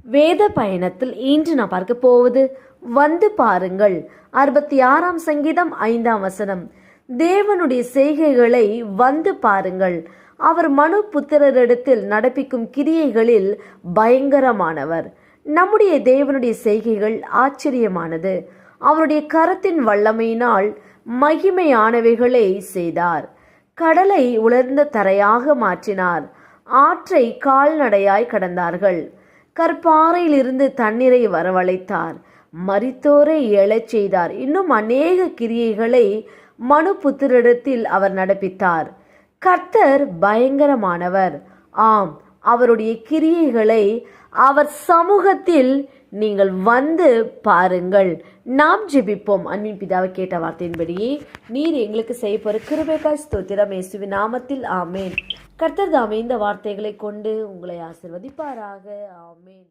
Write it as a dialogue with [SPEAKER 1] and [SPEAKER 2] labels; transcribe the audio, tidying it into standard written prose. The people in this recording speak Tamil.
[SPEAKER 1] வேத பயணத்தில் இன்று நான் பார்க்க போவது வந்து பாருங்கள். 66ஆம் சங்கீதம் 5ஆம் வசனம். தேவனுடைய செய்கைகளை வந்து பாருங்கள். அவர் மனு புத்திரரிடத்தில் நடப்பிக்கும் கிரியைகளில் பயங்கரமானவர். நம்முடைய தேவனுடைய செய்கைகள் ஆச்சரியமானது. அவருடைய கரத்தின் வல்லமையினால் மகிமையானவைகளை செய்தார். கடலை உலர்ந்த தரையாக மாற்றினார். ஆற்றை கால்நடையாய் கடந்தார்கள். கற்பாறையிலிருந்து தண்ணீரை வரவழைத்தார். மரித்தோரை எழச் செய்தார். இன்னும் அநேக கிரியைகளை மனு புத்திரிடத்தில் அவர் நடப்பித்தார். கர்த்தர் பயங்கரமானவர். ஆம், அவருடைய கிரியைகளை அவர் சமூகத்தில் நீங்கள் வந்து பாருங்கள். நாம் ஜெபிப்போம். அன்பின் பிதாவை கேட்ட வார்த்தையின்படியே நீர் எங்களுக்கு செய்யப்போற கிருபைக்காய் ஸ்தோத்திரம். இயேசுவின் நாமத்தில் ஆமேன். கர்த்தர் தாமே இந்த வார்த்தைகளை கொண்டு உங்களை ஆசீர்வதிப்பாராக. ஆமேன்.